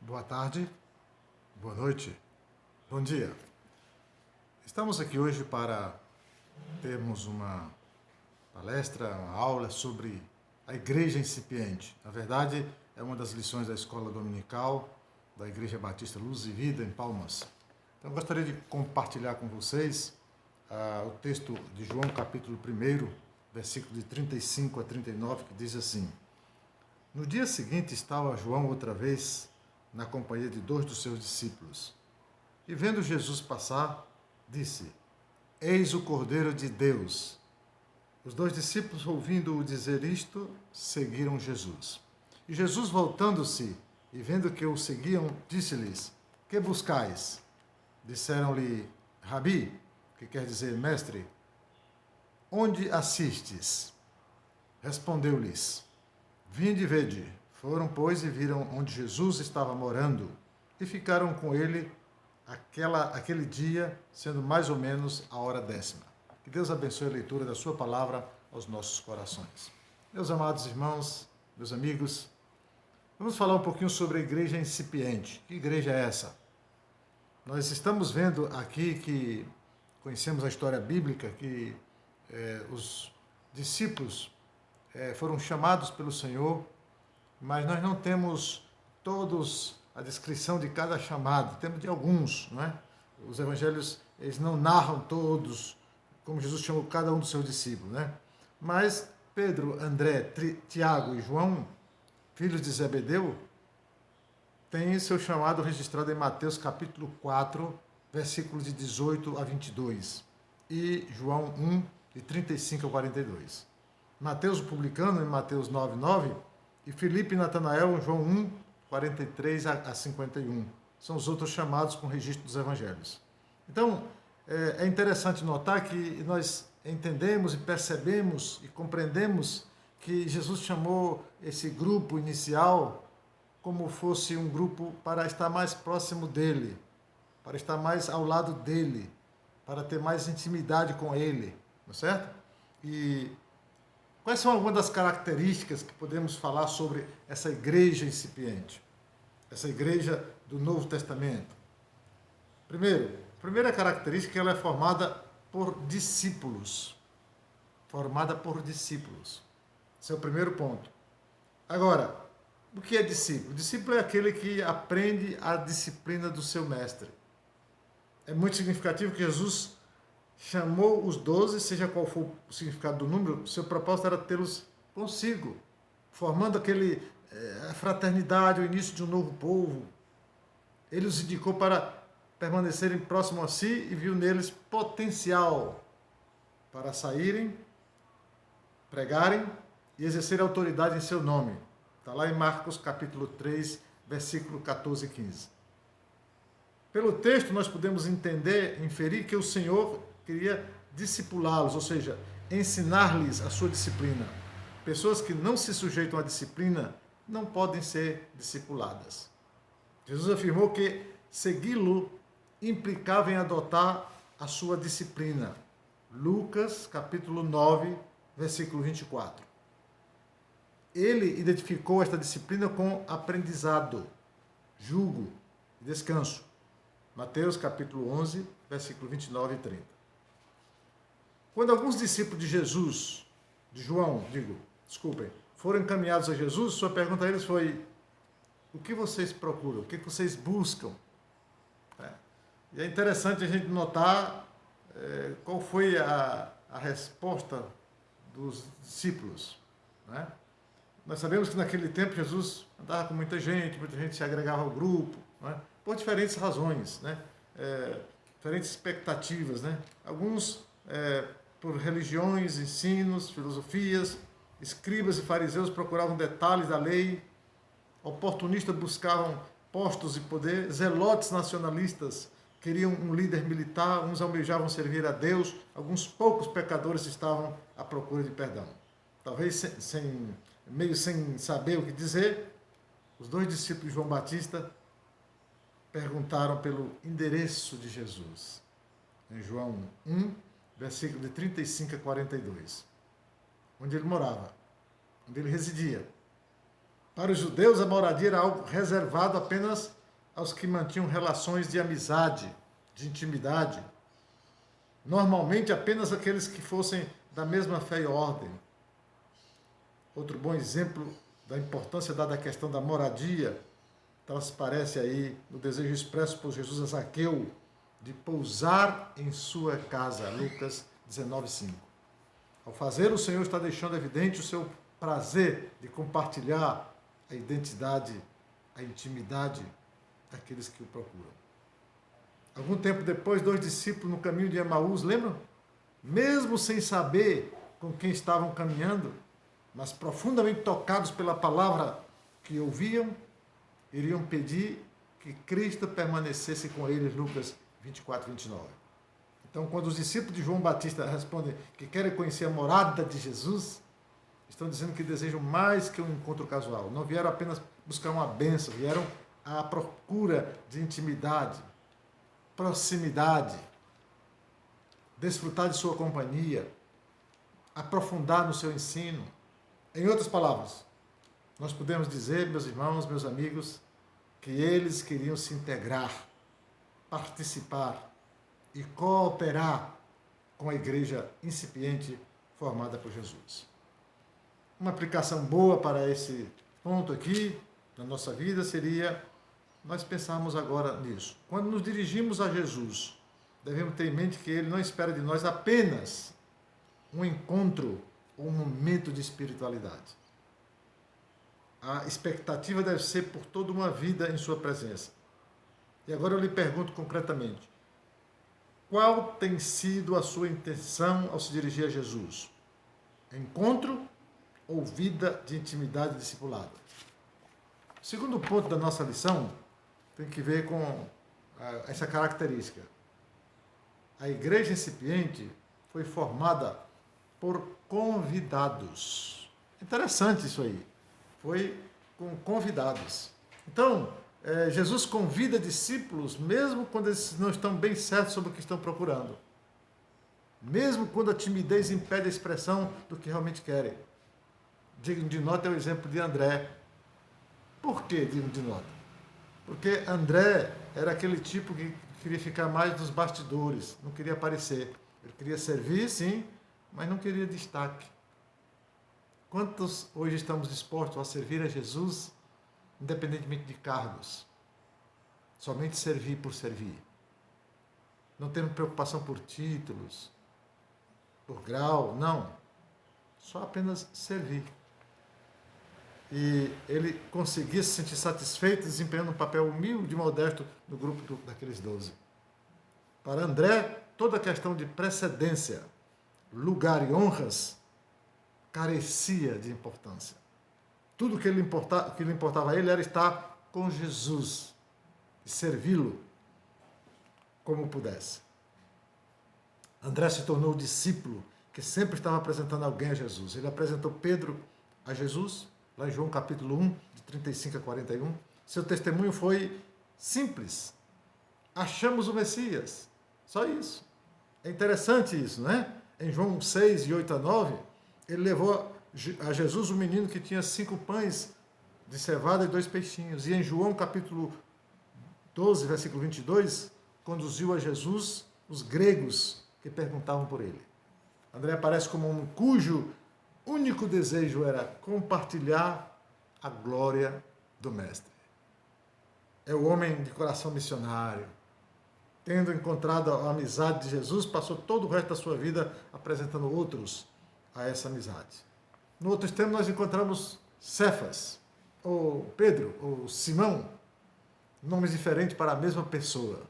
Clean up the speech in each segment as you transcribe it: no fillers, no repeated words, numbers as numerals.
Boa tarde, boa noite, bom dia. Estamos aqui hoje para termos uma palestra, uma aula sobre a igreja incipiente. Na verdade, é uma das lições da escola dominical da Igreja Batista Luz e Vida, em Palmas. Então, eu gostaria de compartilhar com vocês o texto de João, capítulo 1, versículo de 35 a 39, que diz assim: No dia seguinte estava João outra vez na companhia de 2 dos seus discípulos. E vendo Jesus passar, disse: Eis o Cordeiro de Deus. Os 2 discípulos, ouvindo-o dizer isto, seguiram Jesus. E Jesus, voltando-se e vendo que o seguiam, disse-lhes: Que buscais? Disseram-lhe: Rabi, que quer dizer mestre, onde assistes? Respondeu-lhes: Vinde e vede. Foram, pois, e viram onde Jesus estava morando, e ficaram com ele aquele dia, sendo mais ou menos a hora 10ª. Que Deus abençoe a leitura da sua palavra aos nossos corações. Meus amados irmãos, meus amigos, vamos falar um pouquinho sobre a igreja incipiente. Que igreja é essa? Nós estamos vendo aqui que conhecemos a história bíblica, que os discípulos foram chamados pelo Senhor, mas nós não temos todos a descrição de cada chamado, temos de alguns, não é? Os evangelhos, eles não narram todos, como Jesus chamou cada um dos seus discípulos, né? Mas Pedro, André, Tiago e João, filhos de Zebedeu, têm seu chamado registrado em Mateus capítulo 4, versículos de 18 a 22, e João 1, de 35 a 42. Mateus o publicano, em Mateus 9, 9, e Filipe e Natanael, em João 1, 43 a 51. São os outros chamados com registro dos evangelhos. Então, é interessante notar que nós entendemos e percebemos e compreendemos que Jesus chamou esse grupo inicial como fosse um grupo para estar mais próximo dele, para estar mais ao lado dele, para ter mais intimidade com ele, não é certo? E quais são algumas das características que podemos falar sobre essa igreja incipiente? Essa igreja do Novo Testamento? Primeira característica, ela é formada por discípulos. Formada por discípulos. Esse é o primeiro ponto. Agora, o que é discípulo? O discípulo é aquele que aprende a disciplina do seu mestre. É muito significativo que Jesus chamou os 12, seja qual for o significado do número, seu propósito era tê-los consigo, formando a fraternidade, o início de um novo povo. Ele os indicou para permanecerem próximos a si e viu neles potencial para saírem, pregarem e exercer autoridade em seu nome. Está lá em Marcos capítulo 3, versículo 14 e 15. Pelo texto nós podemos inferir que o Senhor queria discipulá-los, ou seja, ensinar-lhes a sua disciplina. Pessoas que não se sujeitam à disciplina não podem ser discipuladas. Jesus afirmou que segui-lo implicava em adotar a sua disciplina. Lucas, capítulo 9, versículo 24. Ele identificou esta disciplina com aprendizado, jugo e descanso. Mateus, capítulo 11, versículo 29 e 30. Quando alguns discípulos de Jesus, foram encaminhados a Jesus, sua pergunta a eles foi: o que vocês procuram? O que vocês buscam? E é interessante a gente notar qual foi a resposta dos discípulos. Né? Nós sabemos que naquele tempo Jesus andava com muita gente se agregava ao grupo, né? Por diferentes razões, né? Diferentes expectativas. Né? Alguns por religiões, ensinos, filosofias, escribas e fariseus procuravam detalhes da lei, oportunistas buscavam postos e poder, zelotes nacionalistas queriam um líder militar, uns almejavam servir a Deus, alguns poucos pecadores estavam à procura de perdão. Talvez meio sem saber o que dizer, os 2 discípulos de João Batista perguntaram pelo endereço de Jesus. Em João 1, versículo de 35 a 42. Onde ele morava, onde ele residia. Para os judeus, a moradia era algo reservado apenas aos que mantinham relações de amizade, de intimidade. Normalmente, apenas aqueles que fossem da mesma fé e ordem. Outro bom exemplo da importância dada à questão da moradia transparece aí no desejo expresso por Jesus a Zaqueu de pousar em sua casa. Lucas 19:5. Ao fazer, o Senhor está deixando evidente o seu prazer de compartilhar a identidade, a intimidade daqueles que o procuram. Algum tempo depois, 2 discípulos no caminho de Emaús, lembram? Mesmo sem saber com quem estavam caminhando, mas profundamente tocados pela palavra que ouviam, iriam pedir que Cristo permanecesse com eles, Lucas 24:29. Então, quando os discípulos de João Batista respondem que querem conhecer a morada de Jesus, estão dizendo que desejam mais que um encontro casual. Não vieram apenas buscar uma bênção, vieram à procura de intimidade, proximidade, desfrutar de sua companhia, aprofundar no seu ensino. Em outras palavras, nós podemos dizer, meus irmãos, meus amigos, que eles queriam se integrar, participar e cooperar com a igreja incipiente formada por Jesus. Uma aplicação boa para esse ponto aqui na nossa vida seria nós pensarmos agora nisso. Quando nos dirigimos a Jesus, devemos ter em mente que Ele não espera de nós apenas um encontro ou um momento de espiritualidade. A expectativa deve ser por toda uma vida em sua presença. E agora eu lhe pergunto concretamente, qual tem sido a sua intenção ao se dirigir a Jesus? Encontro ou vida de intimidade discipulada? O segundo ponto da nossa lição tem que ver com essa característica. A igreja incipiente foi formada por convidados. Interessante isso aí. Foi com convidados. Então, Jesus convida discípulos, mesmo quando eles não estão bem certos sobre o que estão procurando. Mesmo quando a timidez impede a expressão do que realmente querem. Digno de nota é o exemplo de André. Por que digno de nota? Porque André era aquele tipo que queria ficar mais nos bastidores, não queria aparecer. Ele queria servir, sim, mas não queria destaque. Quantos hoje estamos dispostos a servir a Jesus, independentemente de cargos? Somente servir por servir. Não temos preocupação por títulos, por grau, não. Só apenas servir. E ele conseguia se sentir satisfeito desempenhando um papel humilde e modesto no grupo daqueles 12. Para André, toda a questão de precedência, lugar e honras carecia de importância. Tudo que lhe importava a ele era estar com Jesus e servi-lo como pudesse. André se tornou o discípulo que sempre estava apresentando alguém a Jesus. Ele apresentou Pedro a Jesus, lá em João capítulo 1, de 35 a 41. Seu testemunho foi simples. Achamos o Messias. Só isso. É interessante isso, né? Em João 6, de 8 a 9, ele levou a Jesus um menino que tinha 5 pães de cevada e 2 peixinhos. E em João capítulo 12, versículo 22, conduziu a Jesus os gregos que perguntavam por ele. André aparece como um cujo único desejo era compartilhar a glória do Mestre. É o homem de coração missionário. Tendo encontrado a amizade de Jesus, passou todo o resto da sua vida apresentando outros a essa amizade. No outro extremo nós encontramos Cefas, ou Pedro, ou Simão, nomes diferentes para a mesma pessoa.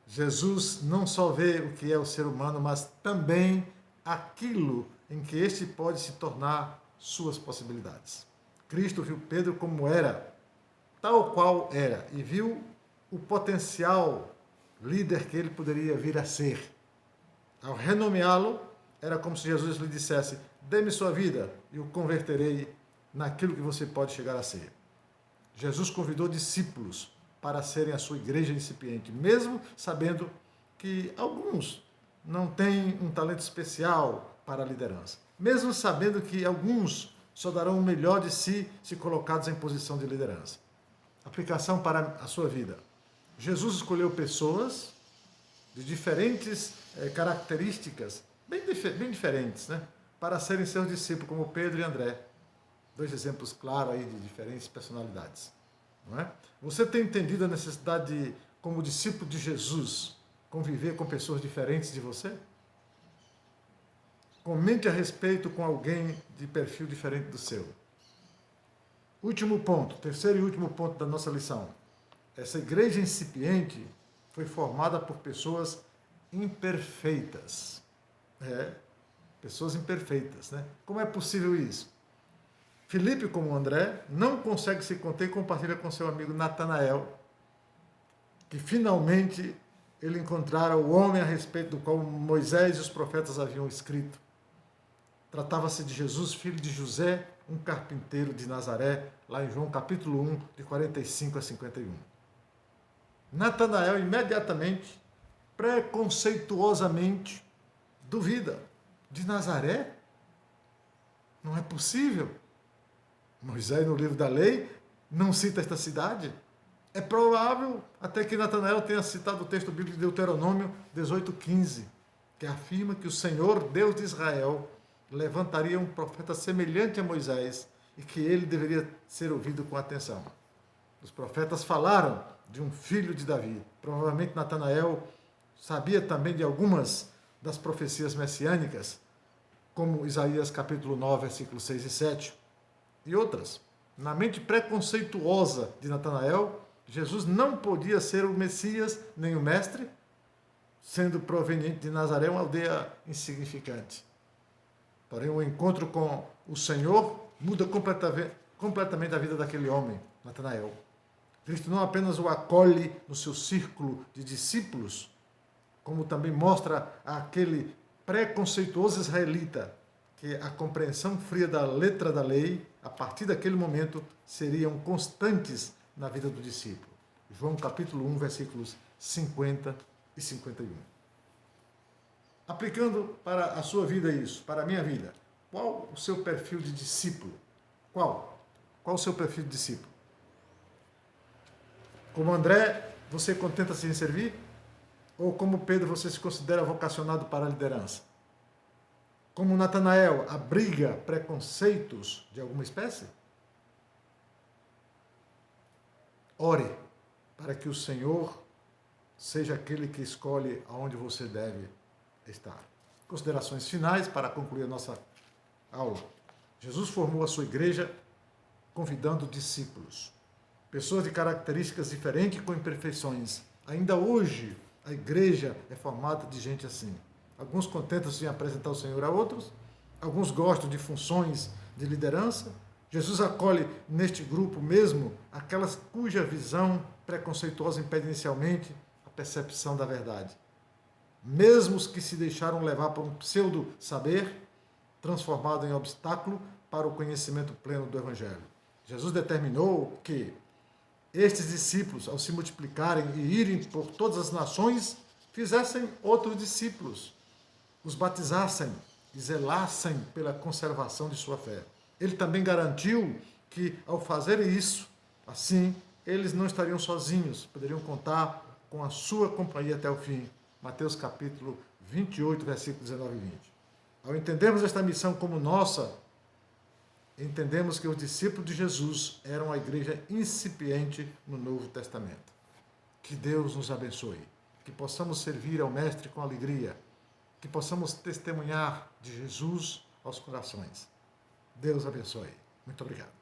Jesus não só vê o que é o ser humano, mas também aquilo em que este pode se tornar suas possibilidades. Cristo viu Pedro como era, tal qual era, e viu o potencial líder que ele poderia vir a ser. Ao renomeá-lo, era como se Jesus lhe dissesse: dê-me sua vida e o converterei naquilo que você pode chegar a ser. Jesus convidou discípulos para serem a sua igreja incipiente, mesmo sabendo que alguns não têm um talento especial para a liderança. Mesmo sabendo que alguns só darão o melhor de si se colocados em posição de liderança. Aplicação para a sua vida. Jesus escolheu pessoas de diferentes características, bem diferentes, né? Para serem seus discípulos, como Pedro e André. Dois exemplos claros aí de diferentes personalidades. Não é? Você tem entendido a necessidade de, como discípulo de Jesus, conviver com pessoas diferentes de você? Comente a respeito com alguém de perfil diferente do seu. Último ponto, terceiro e último ponto da nossa lição. Essa igreja incipiente foi formada por pessoas imperfeitas. Pessoas imperfeitas, né? Como é possível isso? Filipe, como André, não consegue se conter e compartilha com seu amigo Natanael, que finalmente ele encontrara o homem a respeito do qual Moisés e os profetas haviam escrito. Tratava-se de Jesus, filho de José, um carpinteiro de Nazaré, lá em João capítulo 1, de 45 a 51. Natanael imediatamente, preconceituosamente, duvida. De Nazaré? Não é possível. Moisés, no livro da lei, não cita esta cidade. É provável até que Natanael tenha citado o texto bíblico de Deuteronômio 18:15, que afirma que o Senhor, Deus de Israel, levantaria um profeta semelhante a Moisés e que ele deveria ser ouvido com atenção. Os profetas falaram de um filho de Davi. Provavelmente Natanael sabia também de algumas das profecias messiânicas, como Isaías capítulo 9, versículos 6 e 7, e outras. Na mente preconceituosa de Natanael, Jesus não podia ser o Messias nem o Mestre, sendo proveniente de Nazaré, uma aldeia insignificante. Porém, o encontro com o Senhor muda completamente a vida daquele homem, Natanael. Cristo não apenas o acolhe no seu círculo de discípulos, como também mostra àquele preconceituoso israelita que a compreensão fria da letra da lei, a partir daquele momento, seriam constantes na vida do discípulo. João capítulo 1, versículos 50 e 51. Aplicando para a sua vida isso, para a minha vida, qual o seu perfil de discípulo? Qual? Qual o seu perfil de discípulo? Como André, você contenta-se em servir? Ou como Pedro, você se considera vocacionado para a liderança? Como Natanael, abriga preconceitos de alguma espécie? Ore para que o Senhor seja aquele que escolhe aonde você deve estar. Considerações finais para concluir a nossa aula. Jesus formou a sua igreja convidando discípulos, pessoas de características diferentes com imperfeições. Ainda hoje, a igreja é formada de gente assim. Alguns contentam-se em apresentar o Senhor a outros, alguns gostam de funções de liderança. Jesus acolhe neste grupo mesmo aquelas cuja visão preconceituosa impede inicialmente a percepção da verdade. Mesmo os que se deixaram levar por um pseudo-saber, transformado em obstáculo para o conhecimento pleno do Evangelho. Jesus determinou que estes discípulos, ao se multiplicarem e irem por todas as nações, fizessem outros discípulos, os batizassem e zelassem pela conservação de sua fé. Ele também garantiu que, ao fazerem isso, assim, eles não estariam sozinhos, poderiam contar com a sua companhia até o fim. Mateus capítulo 28, versículos 19 e 20. Ao entendermos esta missão como nossa, entendemos que os discípulos de Jesus eram a igreja incipiente no Novo Testamento. Que Deus nos abençoe, que possamos servir ao Mestre com alegria, que possamos testemunhar de Jesus aos corações. Deus abençoe. Muito obrigado.